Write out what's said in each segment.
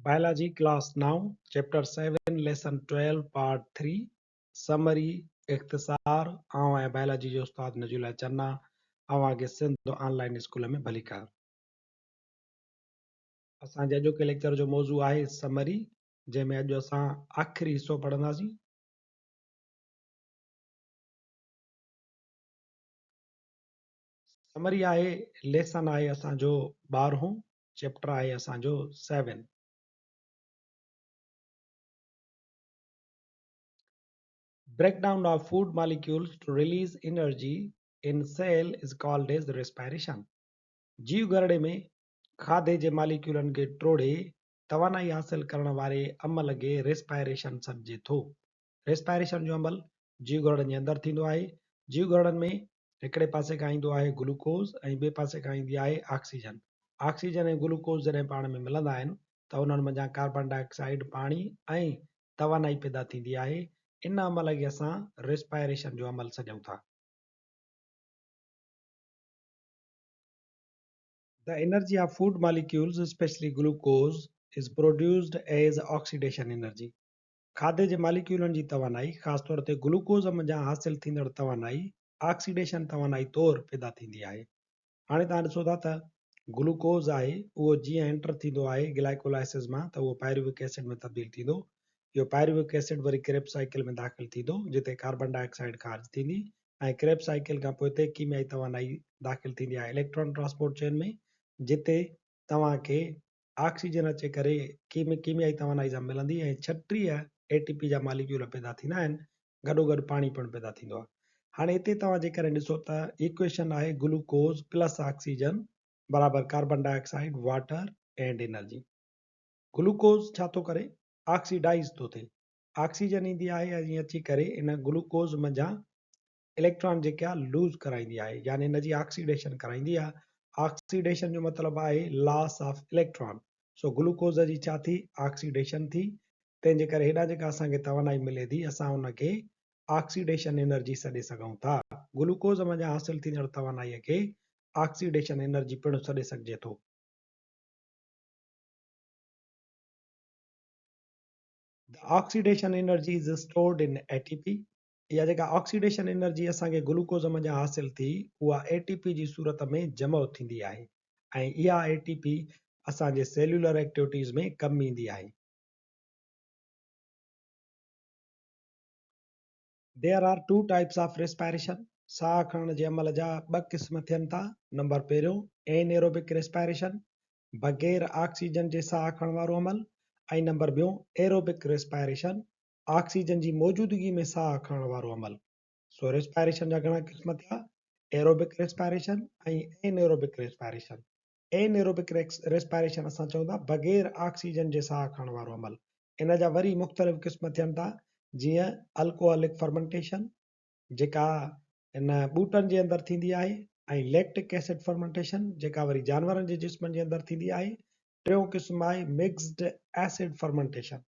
Biology class now, chapter 7, lesson 12, part 3, summary, इख्तिसार, आवां ऐं biology जो उस्ताद नजूला चन्ना, आवां के सिंध ऑनलाइन स्कूल में भली कार। असांजे अॼोके लेक्चर जो मौज़ू आहे समरी, जंहिंमें अॼु असां आख़िरी हिसो पढ़ंदासीं। समरी आहे, लेसन आहे असांजो 12हों, चैप्टर आहे असांजो 7। Breakdown of food molecules to release energy in cell is called as respiration. जीव गरड़े में खाधे जे मालिक्यूलनि खे टोड़े तवानाई हासिल करण वारे अमल खे रेस्पायरेशन सॾिजे थो। रेस्पायरेशन जो अमल जीव गरड़नि जे अंदरि थींदो आहे। जीव गरड़नि में हिकिड़े पासे खां ईंदो आहे ग्लूकोज़ ऐं ॿिए पासे खां ईंदी आहे ऑक्सीजन। ऑक्सीजन ऐं ग्लूकोज़ जॾहिं पाण में मिलंदा आहिनि त उन्हनि मंझां कार्बन डाइऑक्साइड, पाणी ऐं तवानाई पैदा थींदी आहे। इन अमल खे असां रेस्पायरेशन जो अमल सॾूं था। The energy of food molecules, especially glucose, is produced as oxidation energy. खाधे जे मालिक्यूलनि जी तवानाई, ख़ासि तौर ते ग्लूकोज़ मंझां हासिल थींदड़ तवानाई ऑक्सीडेशन तवानाई तौरु पैदा थींदी आहे। हाणे तव्हां ॾिसो था त ग्लूकोज़ आहे उहो जीअं एंटर थींदो आहे ग्लाइकोलाइसिस मां त उहो पायरुविक एसिड में तब्दील थींदो। इहो पायरुविक एसिड वरी क्रेब साइकिल में दाख़िल थींदो जिते कार्बन डाइऑक्साइड ख़ारिज थींदी ऐं क्रेब साइकिल खां पोइ कीमियाई तवानाई दाख़िल थींदी आहे इलेक्ट्रॉन ट्रांसपोर्ट चेन में, जिते तव्हांखे ऑक्सीजन अचे करे कीमियाई तवानाई सां मिलंदी ऐं 36 ATP जा मालिक्यूल पैदा थींदा आहिनि। गॾोगॾु पाणी पिणु पैदा थींदो आहे। हाणे हिते तव्हां जेकॾहिं ॾिसो त इक्वेशन आहे ग्लूकोज़ प्लस ऑक्सीजन बराबरि carbon dioxide, water and energy. Glucose छा थो करे? ऑक्सीडाइज़ थो थिए। ऑक्सीजन ईंदी आहे ऐं अची करे इन ग्लूकोज़ मंझां इलेक्ट्रॉन जेके आहे लूज़ कराईंदी आहे, यानी हिनजी ऑक्सीडेशन कराईंदी आहे। ऑक्सीडेशन जो मतिलबु आहे loss of electron. So glucose जी छा थी? ऑक्सीडेशन थी। तंहिंजे करे हेॾा जेका असांखे तवानाई मिले थी असां उनखे ऑक्सीडेशन एनर्जी सॾे सघूं था। ग्लूकोज़ मंझां हासिल थींदड़ तवानाईअ खे ऑक्सीडेशन एनर्जी पिणु सॾे सघिजे थो। The oxidation energy is stored in ATP. इहा जेका ऑक्सीडेशन एनर्जी असांखे ग्लूकोज़ मंझां हासिल थी उहा ATP जी सूरत में जमा थींदी आहे ऐं इहा ATP असांजे सेल्यूलर एक्टिविटीज़ में कमु ईंदी आहे। There are two types of respiration. साह खणण जे अमल जा ॿ क़िस्म थियनि था। नंबर पहिरियों एनएरोबिक रेस्पायरेशन, बग़ैर ऑक्सीजन जे साह खणण वारो अमल, ऐं नंबर ॿियों एरोबिक रेस्पायरेशन, ऑक्सीजन जी मौजूदगी में साह खणण वारो अमल। सो रेस्पायरेशन जा घणा क़िस्म थिया? एरोबिक रेस्पायरेशन ऐं एनएरोबिक रेस्पायरेशन। एनएरोबिक रेस्पायरेशन असां चऊं था बग़ैर ऑक्सीजन जे साह खणण वारो अमल। इन जा वरी मुख़्तलिफ़ क़िस्म थियनि था, जीअं अल्कोहलिक फर्मेंटेशन जेका इन ॿूटनि जे अंदरि थींदी आहे, ऐं लैक्टिक एसिड फर्मेंटेशन जेका वरी जानवरनि जे जिस्मनि जे अंदरि थींदी आहे। टियों क़िस्म आहे mixed acid fermentation.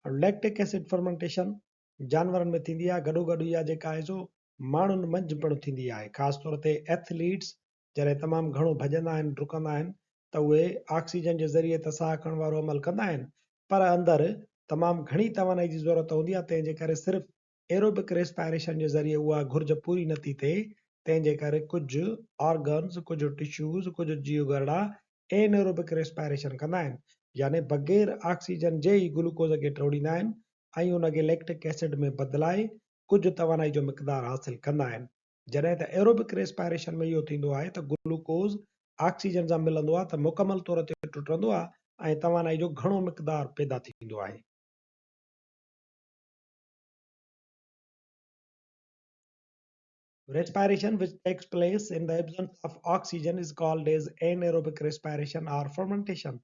Lactic acid fermentation जानवरनि में थींदी आहे, गॾोगॾु इहा जेका आहे सो माण्हुनि मंझि पिणु थींदी आहे। ख़ासि तौर ते एथलीट्स जॾहिं तमामु घणो भॼंदा आहिनि, डुकंदा आहिनि त उहे ऑक्सीजन जे ज़रिए त साह खणण वारो अमल कंदा आहिनि, पर अंदरि तमामु घणी तवानाई जी ज़रूरत हूंदी आहे। तंहिंजे करे सिर्फ़ु एरोबिक रेस्पायरेशन जे ज़रिए उहा घुर्ज पूरी नथी थिए। तंहिंजे करे कुझु ऑर्गन्स, कुझु टिश्यूज़, कुझु जीव गरड़ा एनएरोबिक रेस्पायरेशन कंदा आहिनि, यानी बग़ैर ऑक्सीजन जे ई ग्लूकोज़ खे टोड़ींदा आहिनि ऐं उनखे लैक्टिक एसिड में बदिलाए कुझु तवानाई जो मिक़दार हासिल कंदा आहिनि। जॾहिं त एरोबिक रेस्पायरेशन में इहो थींदो आहे त ग्लूकोज़ ऑक्सीजन सां मिलंदो आहे त मुकमल तौर ते टुटंदो आहे ऐं तवानाई जो घणो मिक़दार पैदा थींदो आहे। Respiration which takes place in the absence of oxygen is called as anaerobic respiration or fermentation.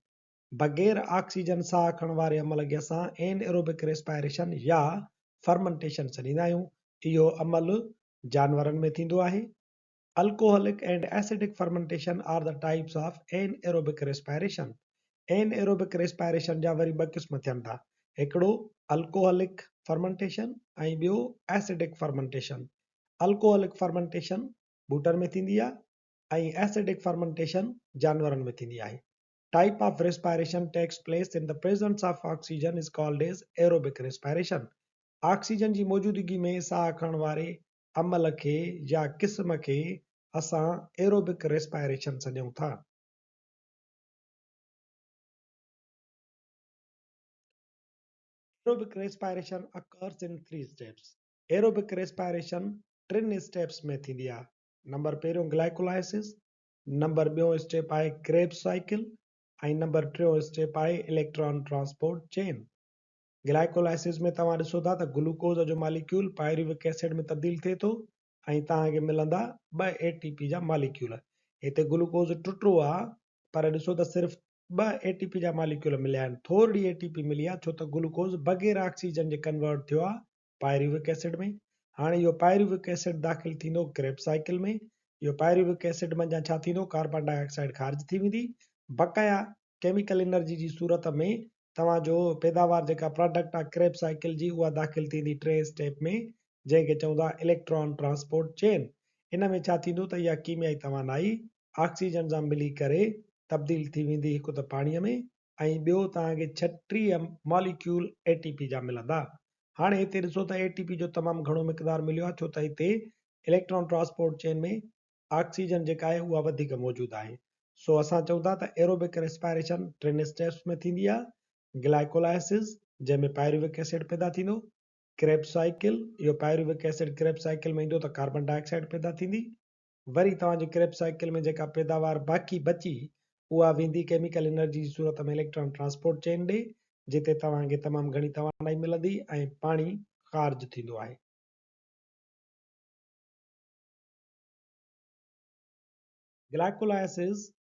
बग़ैर ऑक्सीजन साह खणण वारे अमल खे असां एनएरोबिक रेस्पायरेशन या फर्मेंटेशन सॾींदा आहियूं। इहो अमल जानवरनि में थींदो आहे। Alcoholic and acidic fermentation are the types of anaerobic respiration. Anaerobic respiration जा वरी ॿ क़िस्म थियनि था, हिकिड़ो अल्कोहलिक फर्मेंटेशन ऐं ॿियो एसिडिक फर्मेंटेशन। अल्कोहलिक फर्मेंटेशन ॿूटनि में थींदी आहे ऐं एसिडिक फर्मेंटेशन जानवरनि में थींदी आहे। type of respiration takes place in the presence of oxygen is called as aerobic respiration. Oxygen जी मौजूदगी में साह खणण वारे अमल खे या क़िस्म खे असां एरोबिक रेस्पायरेशन सॾूं था। Aerobic respiration occurs in 3 steps. Aerobic respiration 3 steps में थींदी आहे। नंबर पहिरियों ग्लाइकोलाइसिस, नंबर ॿियों स्टेप आहे क्रेब्स साइकिल ऐं नंबर टियों स्टेप आहे इलेक्ट्रॉन ट्रांसपोर्ट चेन। ग्लाइकोलाइसिस में तव्हां ॾिसो था त ग्लूकोज जो मॉलिक्यूल पायरुविक एसिड में तब्दील थिए थो ऐं तव्हांखे मिलंदा 2 एटीपी जा मॉलिक्यूल। हिते ग्लूकोज टुटो आहे पर ॾिसो त सिर्फ़ु 2 एटीपी जा मॉलिक्यूल मिलिया आहिनि, थोरी एटीपी मिली आहे छो त ग्लूकोज बग़ैर ऑक्सीजन जे कन्वर्ट थियो आहे पायरुविक एसिड में। हाणे इहो पायरुविक एसिड दाख़िल थींदो क्रेब्स साइकिल में। इहो पायरुविक एसिड मंझां छा थींदो, कार्बन डाइऑक्साइड ख़ारिज थी वेंदी। बक़ाया केमिकल एनर्जी जी सूरत में तव्हांजो पैदावार जेका प्रोडक्ट आहे क्रेब साइकिल जी उहा दाख़िल थींदी 3 स्टेप में, जंहिंखे चवंदा इलेक्ट्रॉन ट्रांसपोर्ट चेन। इन में छा थींदो त इहा कीमियाई तवानाई ऑक्सीजन सां मिली करे तब्दील थी वेंदी हिकु त पाणीअ में ऐं ॿियो तव्हांखे 36 मॉलिक्यूल एटीपी जा मिलंदा। हाणे हिते ॾिसो त एटीपी जो तमामु घणो मिक़दार मिलियो आहे छो त हिते इलेक्ट्रॉन ट्रांसपोर्ट चेन में ऑक्सीजन जेका आहे उहा वधीक मौजूदु आहे। सो असां चऊं था त एरोबिक रेस्पायरेशन 3 स्टेप्स में थींदी आहे। ग्लाइकोलाइसिस जंहिंमें पायरुविक एसिड पैदा थींदो, क्रेब्स साइकिल, इहो पायरुविक एसिड क्रेब्स साइकिल में ईंदो त कार्बन डाइऑक्साइड पैदा थींदी। वरी तव्हांजी क्रेब्स साइकिल में जेका पैदावार बाक़ी बची उहा वेंदी केमिकल एनर्जी जी सूरत में इलेक्ट्रॉन ट्रांसपोर्ट चेन ॾे, जिते तव्हांखे तमामु घणी तवानाई मिलंदी ऐं पाणी ख़ारिज थींदो आहे। Glycolysis,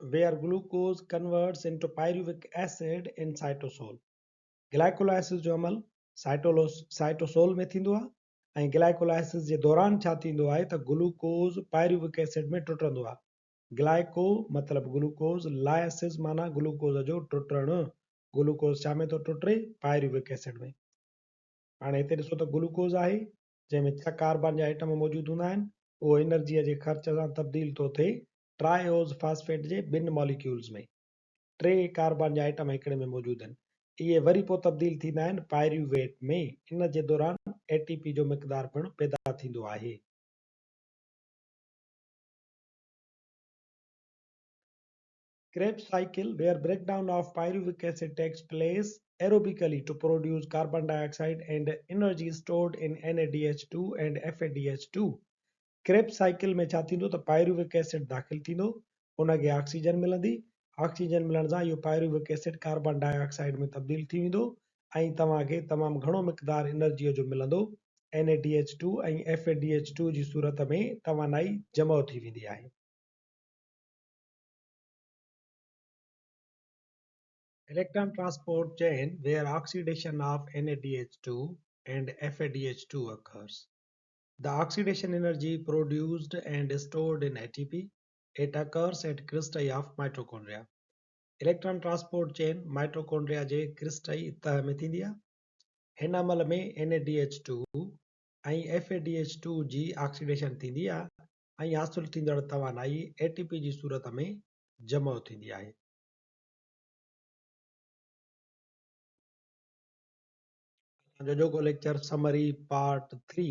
where glucose converts into pyruvic acid in cytosol. Glycolysis जो अमल साइटोसोल में थींदो आहे ऐं ग्लाइकोलाइसिस जे दौरान छा थींदो आहे त ग्लूकोज पायरुविक एसिड में टुटंदो आहे। ग्लाइको मतिलबु ग्लूकोज, लाइसिस माना ग्लूकोज जो टुटणु। ग्लूकोज छा में थो टुटे, पायरुविक एसिड में। हाणे हिते ॾिसो त ग्लूकोज आहे जंहिंमें 6 कार्बन जा एटम मौजूदु हूंदा आहिनि, उहो एनर्जीअ जे ख़र्च सां तब्दील थो थिए ट्रायोज फास्फेट जे 2 मॉलिक्यूल्स में। 3 कार्बन जा एटम हिकिड़े में मौजूदु आहिनि, इहे वरी पोइ तब्दील थींदा आहिनि पायरुवेट में। इन जे दौरान एटीपी जो मिक़दार पिणु पैदा थींदो आहे। Krebs cycle, where breakdown of pyruvic acid takes place aerobically to produce carbon dioxide and energy stored in NADH2 and FADH2. Krebs cycle में छा थींदो त पायरुविक एसिड दाख़िल थींदो, उनखे ऑक्सीजन मिलंदी। ऑक्सीजन मिलण सां इहो पायरुविक एसिड कार्बन डाइऑक्साइड में तब्दील थी वेंदो ऐं तव्हांखे तमामु घणो मिक़दार एनर्जीअ जो मिलंदो। NADH2 ऐं FADH2 जी सूरत में तवानाई जमा थी वेंदी आहे। Electron transport chain, where oxidation of NADH2 and FADH2 occurs. The oxidation energy produced and stored in ATP. It occurs at cristae of mitochondria. Electron transport chain mitochondria जे क्रिस्टाई तह में थींदी आहे। हिन अमल में NADH2 ऐं FADH2 जी ऑक्सीडेशन थींदी आहे ऐं हासिल थींदड़ तवानाई ATP जी सूरत में जमा थींदी आहे। जोको लेक्चर समरी पार्ट 3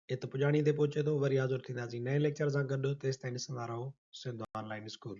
हिते पुॼाणी ते पहुचे थो। वरी हाज़िर थींदासीं नए लेक्चर सां गॾु। तेसिताईं ॾिसंदा रहो सिंध ऑनलाइन स्कूल।